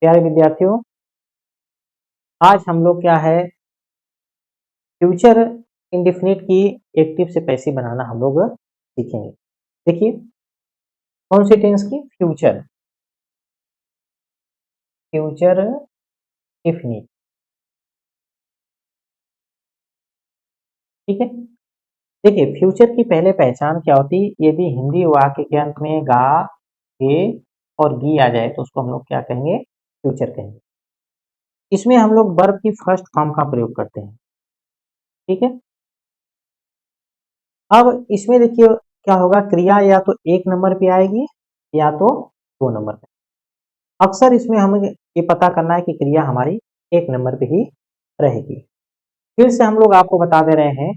प्यारे विद्यार्थियों, आज हम लोग क्या है फ्यूचर इंडेफिनिट की एक्टिव से पैसिव बनाना हम लोग सीखेंगे। देखिए कौन सी टेंस की फ्यूचर इंडेफिनिट, ठीक है। देखिए फ्यूचर की पहले पहचान क्या होती, यदि हिंदी वाक्य के अंत में गा, गे और गी आ जाए तो उसको हम लोग क्या कहेंगे, फ्यूचर कहेंगे। इसमें हम लोग वर्ब की फर्स्ट फॉर्म का प्रयोग करते हैं, ठीक है। अब इसमें देखिए क्या होगा, क्रिया या तो एक नंबर पे आएगी या तो दो नंबर पे। अक्सर इसमें हमें ये पता करना है कि क्रिया हमारी एक नंबर पे ही रहेगी। फिर से हम लोग आपको बता दे रहे हैं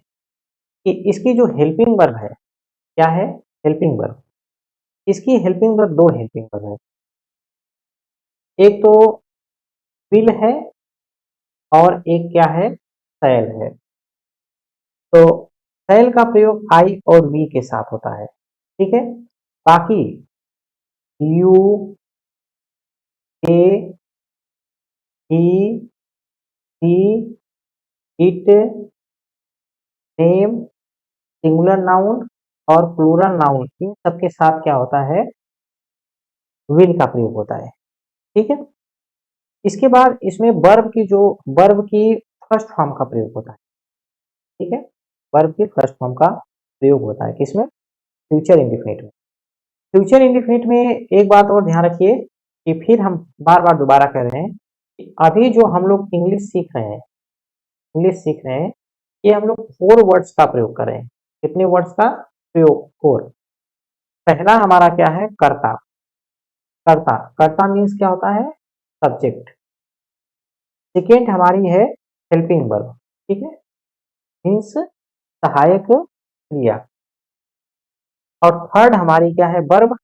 कि इसकी जो हेल्पिंग वर्ब है, क्या है हेल्पिंग वर्ब, इसकी हेल्पिंग वर्ब दो हेल्पिंग वर्ब है, एक तो विल है और एक क्या है शैल है। तो शैल का प्रयोग आई और वी के साथ होता है, ठीक है। बाकी you, a, he, she, it, name, singular noun और प्लूरल नाउन, इन सबके साथ क्या होता है, विल का प्रयोग होता है, ठीक है। इसके बाद इसमें वर्ब की फर्स्ट फॉर्म का प्रयोग होता है, ठीक है। वर्ब की फर्स्ट फॉर्म का प्रयोग होता है किसमें, फ्यूचर इंडेफिनिट में। फ्यूचर इंडेफिनिट में एक बात और ध्यान रखिए कि फिर हम बार बार दोबारा कह रहे हैं कि अभी जो हम लोग इंग्लिश सीख रहे हैं, ये हम लोग 4 वर्ड्स का प्रयोग कर रहे हैं। कितने वर्ड्स का प्रयोग, 4। पहला हमारा क्या है, कर्ता। कर्ता कर्ता मीन्स क्या होता है, सब्जेक्ट। सेकेंड हमारी है हेल्पिंग वर्ब, ठीक है, मीन्स सहायक क्रिया। और थर्ड हमारी क्या है, वर्ब,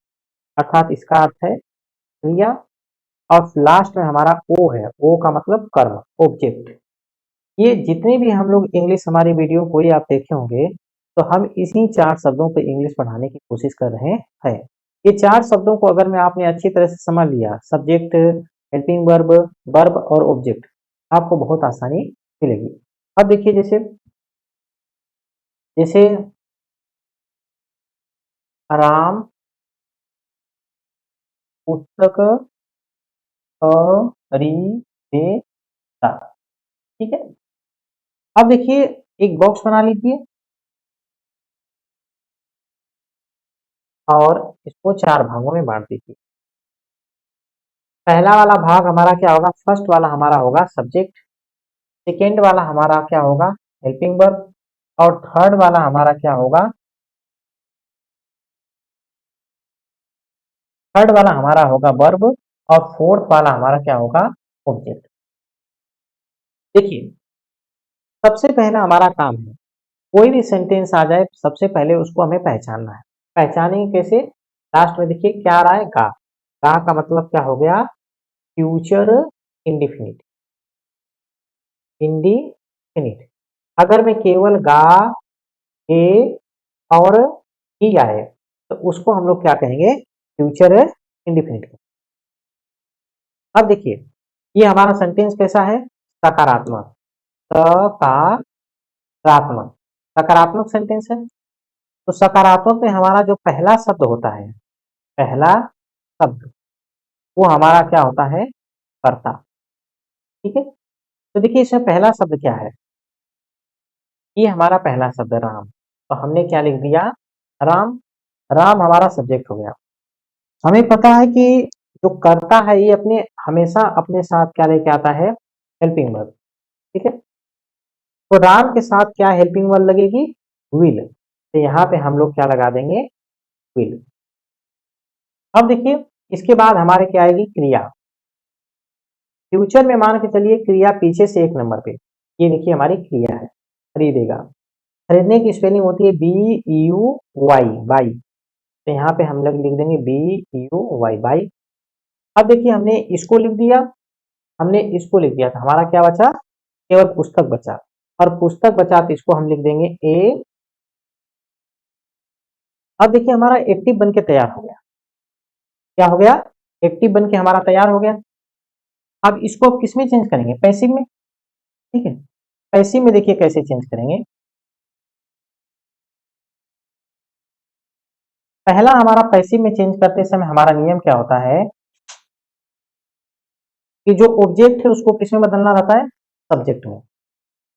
अर्थात इसका अर्थ है क्रिया। और लास्ट में हमारा ओ है, ओ का मतलब कर्म, ऑब्जेक्ट। ये जितने भी हम लोग इंग्लिश हमारी वीडियो कोई आप देखे होंगे तो हम इसी 4 शब्दों पर इंग्लिश पढ़ाने की कोशिश कर रहे हैं। ये 4 शब्दों को अगर मैं आपने अच्छी तरह से समझ लिया, सब्जेक्ट, हेल्पिंग वर्ब, वर्ब और ऑब्जेक्ट, आपको बहुत आसानी मिलेगी। अब देखिए जैसे जैसे राम पुस्तक खरीदेगा, ठीक है। अब देखिए एक बॉक्स बना लीजिए और इसको 4 भागों में बांट दीजिए। पहला वाला भाग हमारा क्या होगा, फर्स्ट वाला हमारा होगा सब्जेक्ट, सेकेंड वाला हमारा क्या होगा हेल्पिंग वर्ब, और थर्ड वाला हमारा क्या होगा, थर्ड वाला हमारा होगा वर्ब, और फोर्थ वाला हमारा क्या होगा, ऑब्जेक्ट। देखिए सबसे पहला हमारा काम है, कोई भी सेंटेंस आ जाए सबसे पहले उसको हमें पहचानना है। पहचानेंगे कैसे, लास्ट में देखिए क्या आ रहा है, गा। गा का मतलब क्या हो गया, फ्यूचर इंडेफिनिट, इंडेफिनिट। अगर मैं केवल गा, ए और ही आए तो उसको हम लोग क्या कहेंगे, फ्यूचर इंडेफिनिट। अब देखिए ये हमारा सेंटेंस कैसा है, सकारात्मक, सकारात्मक, सकारात्मक सेंटेंस है। तो सकारात्मक में हमारा जो पहला शब्द होता है, पहला शब्द वो हमारा क्या होता है, कर्ता, ठीक है। तो देखिए इसमें पहला शब्द क्या है, ये हमारा पहला शब्द राम। तो हमने क्या लिख दिया, राम। राम हमारा सब्जेक्ट हो गया। हमें पता है कि जो कर्ता है ये अपने हमेशा अपने साथ क्या लेके आता है, हेल्पिंग वर्ब, ठीक है। तो राम के साथ क्या हेल्पिंग वर्ब लगेगी, विल। तो यहाँ पे हम लोग क्या लगा देंगे, विल। अब देखिए इसके बाद हमारे क्या आएगी, क्रिया। फ्यूचर में मान के चलिए क्रिया पीछे से एक नंबर पे, ये देखिए हमारी क्रिया है, खरीदेगा। खरीदने की स्पेलिंग होती है BUY, बाई। तो यहाँ पे हम लोग लिख देंगे BUY, बाई। अब देखिए हमने इसको लिख दिया, हमने इसको लिख दिया, तो हमारा क्या बचा, केवल पुस्तक बचा। और पुस्तक बचा तो इसको हम लिख देंगे ए। अब देखिए हमारा एक्टिव बन के तैयार हो गया, क्या हो गया, एक्टिव बन के हमारा तैयार हो गया। अब इसको किस में चेंज करेंगे, पैसिव में। ठीक है, पैसिव में देखिए कैसे चेंज करेंगे। पहला हमारा पैसिव में चेंज करते समय हमारा नियम क्या होता है कि जो ऑब्जेक्ट है उसको किस में बदलना रहता है, सब्जेक्ट में।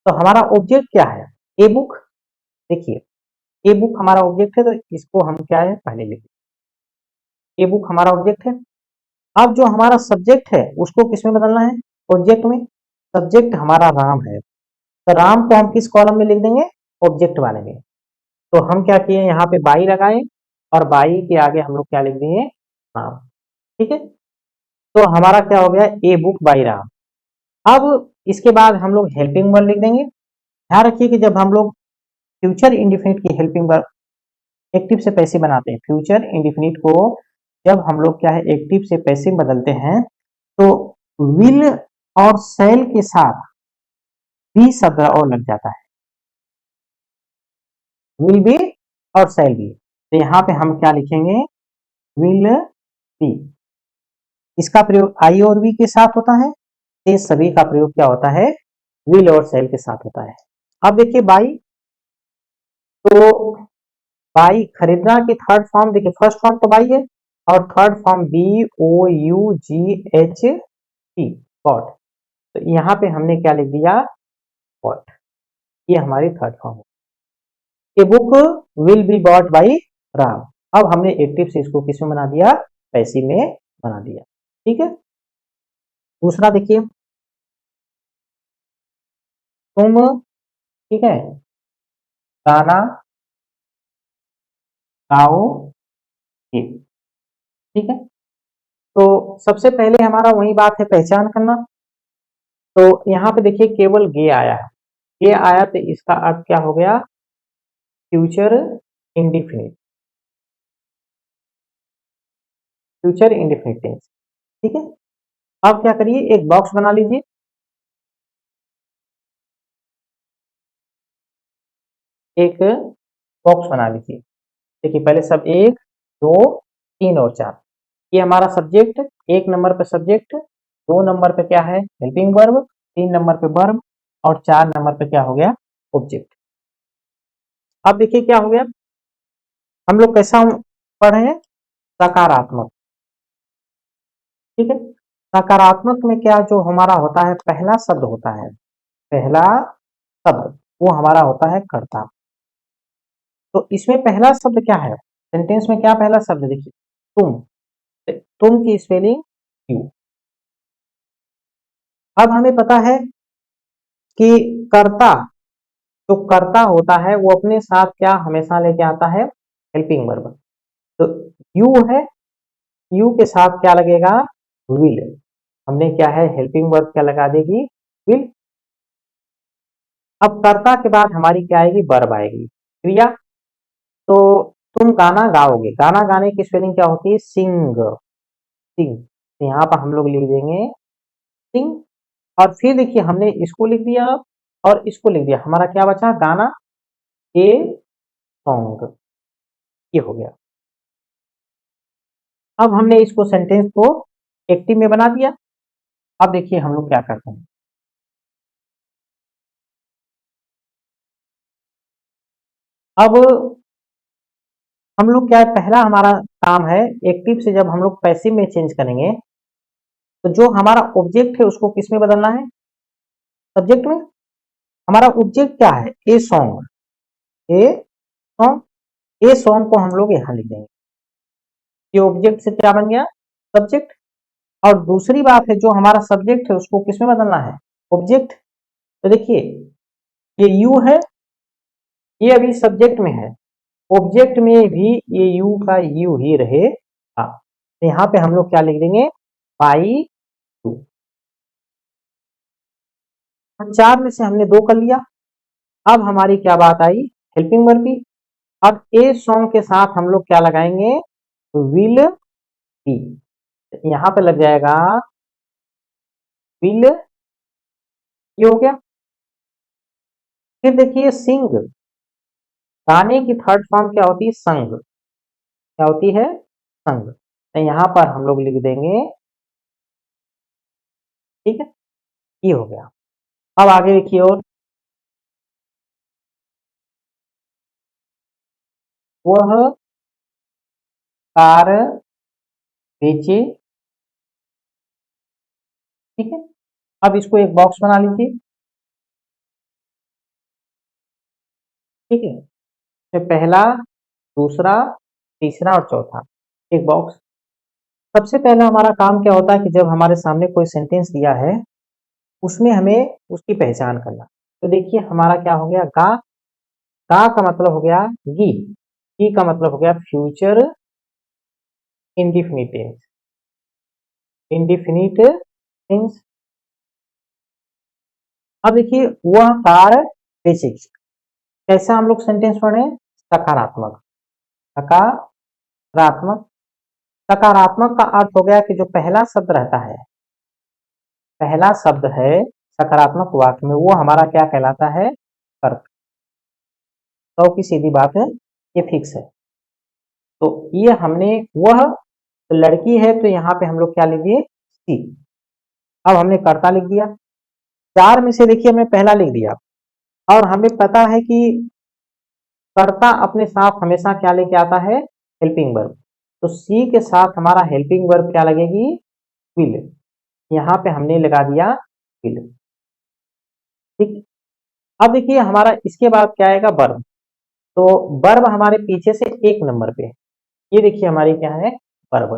तो हमारा ऑब्जेक्ट क्या है, ए बुक। देखिए ए बुक हमारा ऑब्जेक्ट है, तो इसको हम क्या है पहले लिखिए, ए बुक हमारा ऑब्जेक्ट है। अब जो हमारा सब्जेक्ट है उसको किस में बदलना है, ऑब्जेक्ट में। सब्जेक्ट हमारा राम है, तो राम को हम किस कॉलम में लिख देंगे, ऑब्जेक्ट वाले में। तो हम क्या किए, यहाँ पे बाई लगाए और बाई के आगे हम लोग क्या लिख दिए, राम। ठीक है, तो हमारा क्या हो गया, ए बुक बाई राम। अब इसके बाद हम लोग हेल्पिंग वर्ब लिख देंगे। ध्यान रखिए कि जब हम लोग फ्यूचर इंडिफिनिट की हेल्पिंग वर्ब एक्टिव से पैसिव बनाते हैं, फ्यूचर इंडिफिनिट को जब हम लोग क्या है एक्टिव से पैसिव बदलते हैं, तो विल और सेल के साथ बी शब्द और लग जाता है, विल बी और सेल बी। तो यहाँ पे हम क्या लिखेंगे, विल बी। इसका प्रयोग आई और वी के साथ होता है, ये सभी का प्रयोग क्या होता है, विल और सेल के साथ होता है। अब देखिए बाई, तो बाई खरीदना की थर्ड फॉर्म देखिए, फर्स्ट फॉर्म तो बाई है और third form B O U G H T, bought. तो यहाँ पे हमने क्या लिख दिया, बॉट। ये हमारी थर्ड फॉर्म है। A book will be bought by Ram. अब हमने एक्टिव से इसको किस में बना दिया, पैसिव में बना दिया। ठीक है, दूसरा देखिए, तुम, ठीक है, गाना गाओगे। ठीक है, तो सबसे पहले हमारा वही बात है, पहचान करना। तो यहाँ पे देखिए केवल गे आया है, ये आया तो इसका अर्थ क्या हो गया, future indefinite, future indefinite tense. ठीक है, अब क्या करिए, एक बॉक्स बना लीजिए। एक बॉक्स बना लीजिए। देखिए पहले सब एक दो तीन और चार, ये हमारा सब्जेक्ट, एक नंबर पे सब्जेक्ट, दो नंबर पे क्या है हेल्पिंग वर्ब, तीन नंबर पे वर्ब और चार नंबर पे क्या हो गया, ऑब्जेक्ट। अब देखिए क्या हो गया, हम लोग कैसा पढ़ रहे हैं, सकारात्मक। ठीक है, सकारात्मक में क्या जो हमारा होता है, पहला शब्द होता है, पहला शब्द वो हमारा होता है कर्ता। तो इसमें पहला शब्द क्या है, सेंटेंस में क्या पहला शब्द देखिए, तुम। तुम की स्पेलिंग यू। अब हमें पता है कि कर्ता, जो कर्ता होता है वो अपने साथ क्या हमेशा लेके आता है, हेल्पिंग वर्ब। तो यू है, यू के साथ क्या लगेगा, विल। हमने क्या है हेल्पिंग वर्ब क्या लगा देगी, विल। अब कर्ता के बाद हमारी क्या आएगी, वर्ब आएगी, क्रिया। तो तुम गाना गाओगे, गाना गाने की स्पेलिंग क्या होती है, सिंग, सिंग। तो यहाँ पर हम लोग लिख देंगे सिंग। और फिर देखिए हमने इसको लिख दिया और इसको लिख दिया, हमारा क्या बचा, गाना, ए सॉन्ग। ये हो गया। अब हमने इसको सेंटेंस को एक्टिव में बना दिया। अब देखिए हम लोग क्या करते हैं, अब हम लोग क्या है, पहला हमारा काम है, एक्टिव से जब हम लोग पैसिव में चेंज करेंगे, तो जो हमारा ऑब्जेक्ट है उसको किस में बदलना है, सब्जेक्ट में। हमारा ऑब्जेक्ट क्या है, a song, a song. A song को हम लोग यहाँ लिख देंगे, ये ऑब्जेक्ट से क्या बन गया, सब्जेक्ट। और दूसरी बात है, जो हमारा सब्जेक्ट है उसको किस में बदलना है, ऑब्जेक्ट। तो देखिए ये यू है, ये अभी सब्जेक्ट में है, ऑब्जेक्ट में भी ये यू का यू ही रहेगा। तो यहाँ पे हम लोग क्या लिख देंगे, बाई टू। चार में से हमने दो कर लिया। अब हमारी क्या बात आई, हेल्पिंग वर्ब की। अब ए सॉन्ग के साथ हम लोग क्या लगाएंगे, विल बी। यहाँ पे लग जाएगा विल, ये हो गया। फिर देखिए सिंग, गाने की थर्ड फॉर्म क्या होती है, संग। क्या होती है, संग। तो यहाँ पर हम लोग लिख देंगे ये हो गया। अब आगे देखिए, और वह कार बेचे, ठीक है। अब इसको एक बॉक्स बना लीजिए, ठीक है। तो पहला, दूसरा, तीसरा और चौथा एक बॉक्स। सबसे पहला हमारा काम क्या होता है कि जब हमारे सामने कोई सेंटेंस दिया है उसमें हमें उसकी पहचान करना। तो देखिए हमारा क्या हो गया, गा का मतलब हो गया गी का मतलब हो गया future indefinite tense, indefinite tense. अब देखिए वह कार बेचेगी, कैसा हम लोग सेंटेंस पढ़े, सकारात्मक, सकारात्मक। सकारात्मक का अर्थ हो गया कि जो पहला शब्द रहता है, पहला शब्द है सकारात्मक वाक्य में, वो हमारा क्या कहलाता है, कर्ता। तो की सीधी बात है, ये फिक्स है। तो ये हमने वह तो लड़की है, तो यहाँ पे हम लोग क्या लिख दिए, सी। अब हमने कर्ता लिख दिया, चार में से देखिए हमने पहला लिख दिया, और हमें पता है कि कर्ता अपने साथ हमेशा क्या लेके आता है, हेल्पिंग वर्ब। तो सी के साथ हमारा हेल्पिंग वर्ब क्या लगेगी, विल। यहाँ पे हमने लगा दिया विल, ठीक। अब देखिए हमारा इसके बाद क्या आएगा, वर्ब। तो वर्ब हमारे पीछे से एक नंबर पे, ये देखिए हमारी क्या है, वर्ब।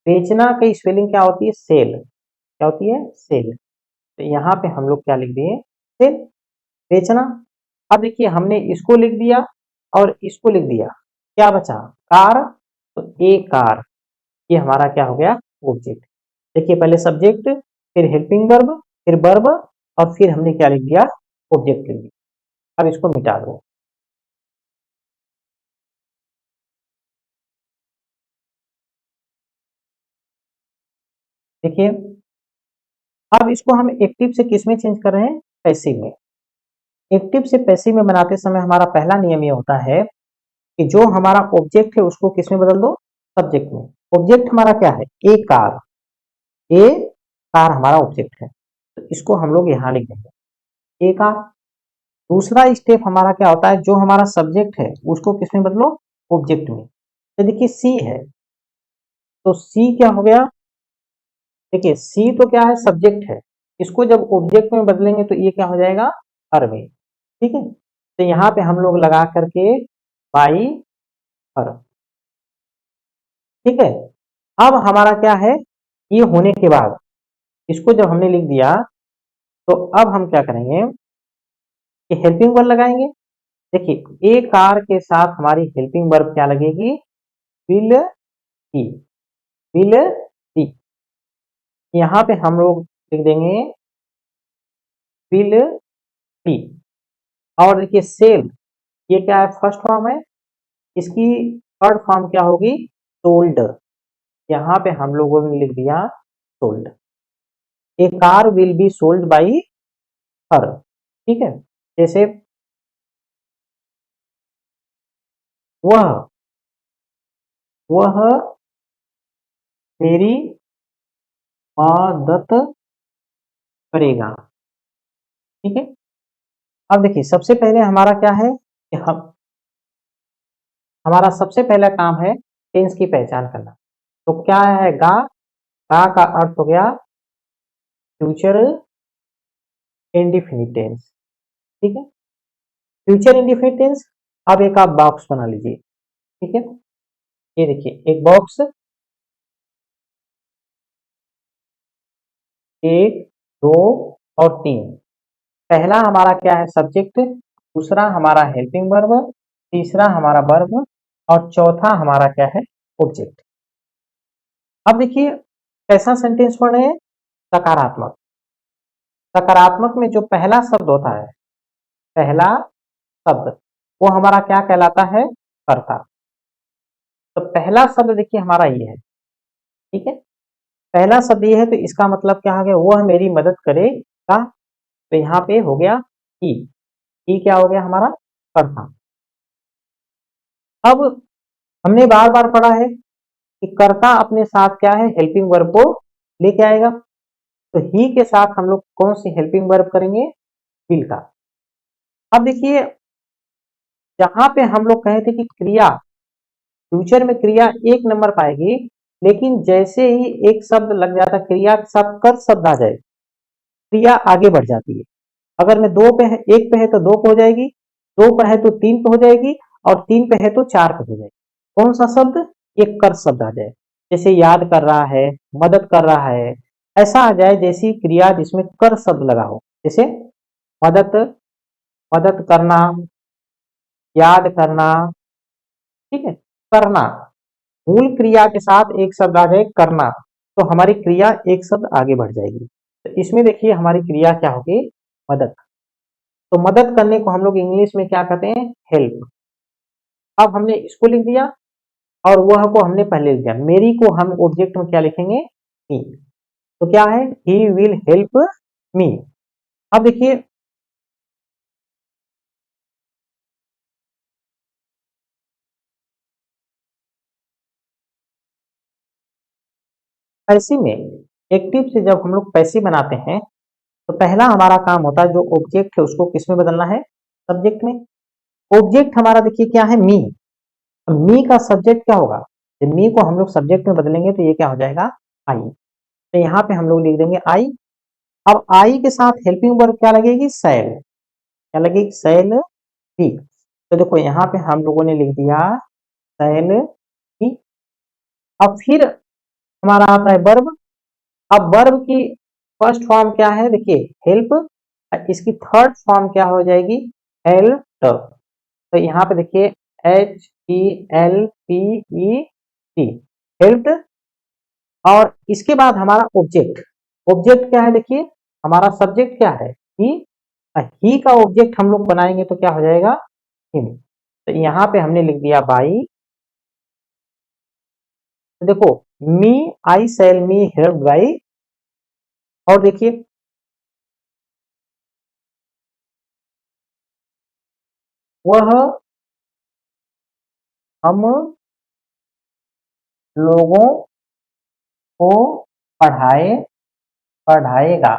बेचना की स्पेलिंग क्या होती है, सेल, क्या होती है, सेल। तो यहाँ पे हम लोग क्या लिख दिए, सेल, बेचना। अब देखिए हमने इसको लिख दिया और इसको लिख दिया, क्या बचा, कार। तो ए कार, ये हमारा क्या हो गया, ऑब्जेक्ट। देखिए पहले सब्जेक्ट, फिर हेल्पिंग वर्ब, फिर वर्ब, और फिर हमने क्या लिख दिया, ऑब्जेक्ट लिख दिया। अब इसको मिटा दो, देखिए अब इसको हम एक्टिव से किस में चेंज कर रहे हैं, पैसिव में। एक्टिव से पैसिव में बनाते समय हमारा पहला नियम ये होता है कि जो हमारा ऑब्जेक्ट है उसको किस में बदल दो, सब्जेक्ट में। ऑब्जेक्ट हमारा क्या है, ए कार, ए कार हमारा ऑब्जेक्ट है, तो इसको हम लोग यहाँ लिख देंगे, ए कार। दूसरा स्टेप हमारा क्या होता है, जो हमारा सब्जेक्ट है उसको किस में बदलो, ऑब्जेक्ट में। तो देखिए सी है, तो सी क्या हो गया, देखिए सी तो क्या है, सब्जेक्ट है, इसको जब ऑब्जेक्ट में बदलेंगे तो ये क्या हो जाएगा, हर में, ठीक है। तो यहाँ पे हम लोग लगा करके बाई हर, ठीक है। अब हमारा क्या है, ये होने के बाद इसको जब हमने लिख दिया, तो अब हम क्या करेंगे कि हेल्पिंग वर्ब लगाएंगे। देखिए ए कार के साथ हमारी हेल्पिंग वर्ब क्या लगेगी, विल सी, विल सी। यहाँ पे हम लोग लिख देंगे विल सी। और देखिए सेल, ये क्या है, फर्स्ट फॉर्म है, इसकी थर्ड फॉर्म क्या होगी, सोल्ड। यहाँ पे हम लोगों ने लिख दिया sold, A car will be sold by her, ठीक है। जैसे वह वह मेरी मदद करेगा, ठीक है। अब देखिए सबसे पहले हमारा क्या है कि हमारा सबसे पहला काम है टेंस की पहचान करना। तो क्या है, गा का अर्थ हो गया फ्यूचर इंडिफिनिट टेंस, ठीक है, फ्यूचर इंडिफिनिट टेंस। अब एक आप बॉक्स बना लीजिए, ठीक है। ये देखिए एक बॉक्स, एक, दो और तीन। पहला हमारा क्या है, सब्जेक्ट, दूसरा हमारा हेल्पिंग वर्ब, तीसरा हमारा वर्ब, और चौथा हमारा क्या है, ऑब्जेक्ट। अब देखिए कैसा सेंटेंस पढ़ रहे हैं, सकारात्मक। सकारात्मक में जो पहला शब्द होता है, पहला शब्द, वो हमारा क्या कहलाता है, कर्ता। तो पहला शब्द देखिए हमारा ये है, ठीक है। पहला शब्द ये है, तो इसका मतलब क्या हो गया, वह मेरी मदद करेगा। तो यहाँ पे हो गया ही क्या हो गया हमारा, कर्ता। अब हमने बार बार पढ़ा है कि कर्ता अपने साथ क्या है, हेल्पिंग वर्ब को लेके आएगा। तो ही के साथ हम लोग कौन सी हेल्पिंग वर्ब करेंगे, विल का। अब देखिए जहां पे हम लोग कहे थे कि क्रिया फ्यूचर में क्रिया एक नंबर पाएगी, लेकिन जैसे ही एक शब्द लग जाता क्रिया के साथ कर शब्द आ जाए, क्रिया आगे बढ़ जाती है। अगर मैं दो पे है, एक पे है तो दो पे हो जाएगी, दो पे है तो तीन पे हो जाएगी, और तीन पे है तो चार पे हो जाएगी। कौन सा शब्द, एक कर शब्द आ जाए, जैसे याद कर रहा है, मदद कर रहा है, ऐसा आ जाए जैसी क्रिया जिसमें कर शब्द लगा हो, जैसे मदद, मदद करना, याद करना, ठीक है, करना। मूल क्रिया के साथ एक शब्द आ जाए करना, तो हमारी क्रिया एक शब्द आगे बढ़ जाएगी। तो इसमें देखिए हमारी क्रिया क्या होगी, मदद। तो मदद करने को हम लोग इंग्लिश में क्या कहते हैं, हेल्प। अब हमने इसको लिख दिया और वह को हमने पहले लिख दिया, मेरी को हम ऑब्जेक्ट में क्या लिखेंगे, मी। तो क्या है, ही विल हेल्प मी। अब देखिए पैसिव में, एक्टिव से जब हम लोग पैसिव बनाते हैं तो पहला हमारा काम होता है जो ऑब्जेक्ट है उसको किस में बदलना है, सब्जेक्ट में। ऑब्जेक्ट हमारा देखिए क्या है, मी। मी का सब्जेक्ट क्या होगा, जब मी को हम लोग सब्जेक्ट में बदलेंगे तो ये क्या हो जाएगा, आई। तो यहाँ पे हम लोग लिख देंगे आई। अब आई के साथ हेल्पिंग वर्ब क्या लगेगी, सैल। क्या लगेगी, सैल बी। तो देखो यहाँ पे हम लोगों ने लिख दिया सैल बी। अब फिर हमारा आता है वर्ब। अब वर्ब की फर्स्ट फॉर्म क्या है, देखिए हेल्प। इसकी थर्ड फॉर्म क्या हो जाएगी, हेल्प। तो यहाँ पे देखिए HELPE, हेल्प्ड। और इसके बाद हमारा ऑब्जेक्ट, ऑब्जेक्ट क्या है देखिए, हमारा सब्जेक्ट क्या है, ही का ऑब्जेक्ट हम लोग बनाएंगे तो क्या हो जाएगा, हिम। तो यहाँ पे हमने लिख दिया बाई। तो देखो मी, आई सेल मी हेल्प बाई। और देखिए वह हम लोगों को पढ़ाए, पढ़ाएगा,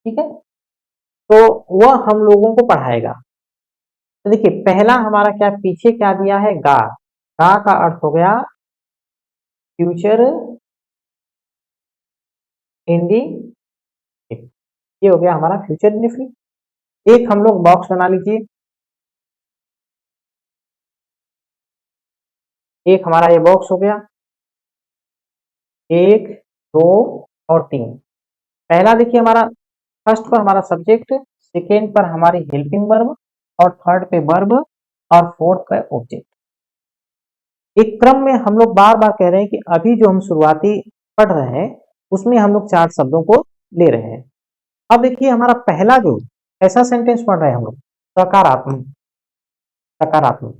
ठीक है। तो वह हम लोगों को पढ़ाएगा। तो देखिए पहला हमारा क्या, पीछे क्या दिया है, गा का अर्थ हो गया फ्यूचर इंडिफिनिट। ये हो गया हमारा फ्यूचर इंडिफिनिट। एक हम लोग बॉक्स बना लीजिए, एक हमारा ये बॉक्स हो गया, एक, दो और तीन। पहला देखिए हमारा, फर्स्ट पर हमारा सब्जेक्ट, सेकेंड पर हमारी हेल्पिंग वर्ब, और थर्ड पे वर्ब, और फोर्थ पे ऑब्जेक्ट। एक क्रम में हम लोग बार बार कह रहे हैं कि अभी जो हम शुरुआती पढ़ रहे हैं उसमें हम लोग चार शब्दों को ले रहे हैं। अब देखिए हमारा पहला जो ऐसा सेंटेंस पढ़ रहे हैं हम लोग, सकारात्मक। सकारात्मक,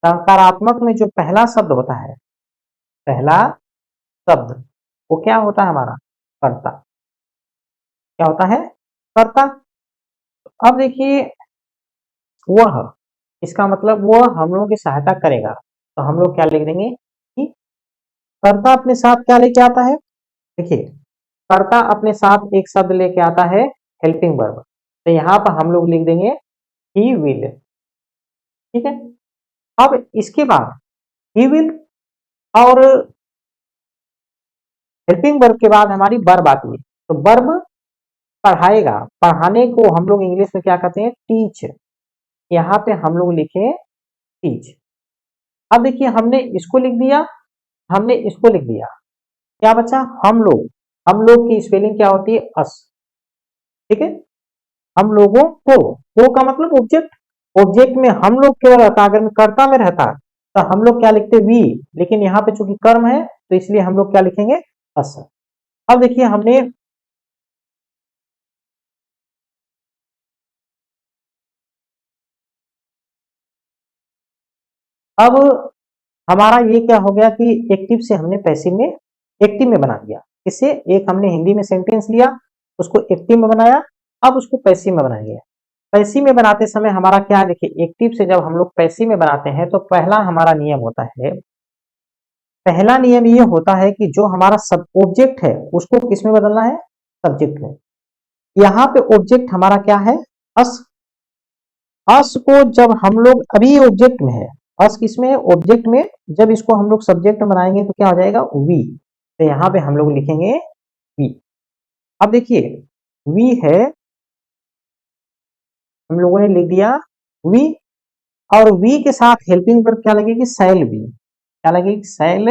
सकारात्मक में जो पहला शब्द होता है, पहला शब्द वो क्या होता है हमारा, कर्ता। क्या होता है, कर्ता। अब देखिए वह, इसका मतलब वह हम लोगों की सहायता करेगा, तो हम लोग क्या लिख देंगे कि कर्ता अपने साथ क्या लेके आता है, देखिए कर्ता अपने साथ एक शब्द लेके आता है, हेल्पिंग वर्ब। तो यहाँ पर हम लोग लिख देंगे ही विल, ठीक है। अब इसके बाद ही विल और हेल्पिंग वर्ब के बाद हमारी वर्ब आती है। तो वर्ब पढ़ाएगा, पढ़ाने को हम लोग इंग्लिश में क्या कहते हैं, टीच। यहाँ पे हम लोग लिखे टीच। अब देखिए हमने इसको लिख दिया, हमने इसको लिख दिया, क्या बचा, हम लोग। हम लोग की स्पेलिंग क्या होती है, अस, ठीक है। हम लोगों को का मतलब ऑब्जेक्ट। ऑब्जेक्ट में हम लोग क्यों रहता, अगर मैं कर्ता में रहता तो हम लोग क्या लिखते, वी। लेकिन यहाँ पे चूंकि कर्म है तो इसलिए हम लोग क्या लिखेंगे, अस। अब देखिए हमने अब हमारा ये क्या हो गया कि एक्टिव से हमने पैसिव में, एक्टिव में बना दिया। इससे एक हमने हिंदी में सेंटेंस लिया, उसको एक्टिव में बनाया, अब उसको पैसिव में बनाएंगे। पैसिव में बनाते समय हमारा क्या, देखिए एक्टिव से जब हम लोग पैसिव में बनाते हैं तो पहला हमारा नियम होता है पहला नियम ये होता है कि जो हमारा सब ऑब्जेक्ट है उसको किस में बदलना है, सब्जेक्ट में। यहाँ पे ऑब्जेक्ट हमारा क्या है, अस। अस को जब हम लोग अभी ऑब्जेक्ट में है, अस किसमें है, ऑब्जेक्ट में। जब इसको हम लोग सब्जेक्ट में बनाएंगे तो क्या हो जाएगा, वी। तो यहाँ पे हम लोग लिखेंगे वी। अब देखिए वी है, हम लोगों ने लिख दिया वी, और वी के साथ हेल्पिंग वर्ब क्या लगेगी, शैल बी। क्या लगेगी, शैल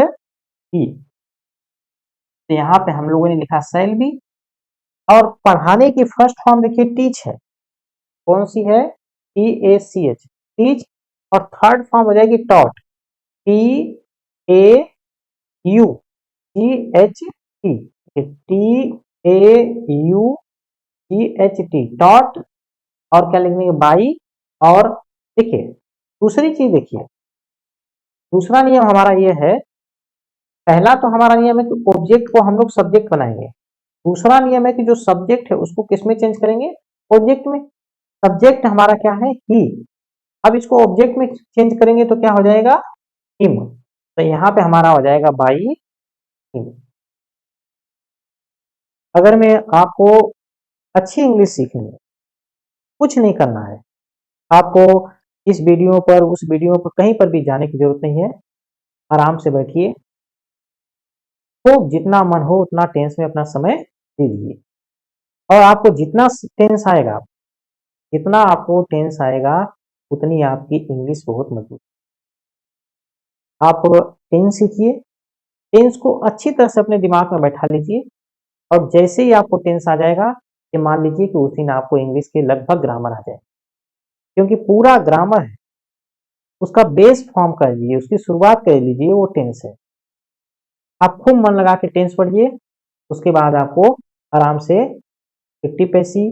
बी। तो यहाँ पे हम लोगों ने लिखा शैल बी। और पढ़ाने की फर्स्ट फॉर्म देखिए टीच है, कौन सी है, TACH, टीच। और थर्ड फॉर्म हो जाएगी टॉट, TAUGHT, TAUGHT, टॉट। और क्या लिखने, बाई। और देखिए दूसरी चीज देखिए, दूसरा नियम हमारा ये है, पहला तो हमारा नियम है कि ऑब्जेक्ट को हम लोग सब्जेक्ट बनाएंगे। दूसरा नियम है कि जो सब्जेक्ट है उसको किस में चेंज करेंगे, ऑब्जेक्ट में। सब्जेक्ट हमारा क्या है, ही। अब इसको ऑब्जेक्ट में चेंज करेंगे तो क्या हो जाएगा, हिम। तो यहाँ पे हमारा हो जाएगा बाई हिम। अगर मैं आपको अच्छी इंग्लिश सीखनी है, कुछ नहीं करना है आपको, इस वीडियो पर उस वीडियो पर कहीं पर भी जाने की जरूरत नहीं है। आराम से बैठिए, खूब जितना मन हो उतना टेंस में अपना समय दीजिए। और आपको जितना टेंस आएगा, जितना आपको टेंस आएगा उतनी आपकी इंग्लिश बहुत मजबूत। आप टेंस सीखिए, टेंस को अच्छी तरह से अपने दिमाग में बैठा लीजिए, और जैसे ही आपको टेंस आ जाएगा, ये मान लीजिए कि उस दिन आपको इंग्लिश के लगभग ग्रामर आ जाए, क्योंकि पूरा ग्रामर है, उसका बेस फॉर्म कर लीजिए, उसकी शुरुआत कर लीजिए, वो टेंस है। आप खूब मन लगा के टेंस पढ़िए, उसके बाद आपको आराम से एक्टिव पैसिव,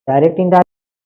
डायरेक्ट इनडायरेक्ट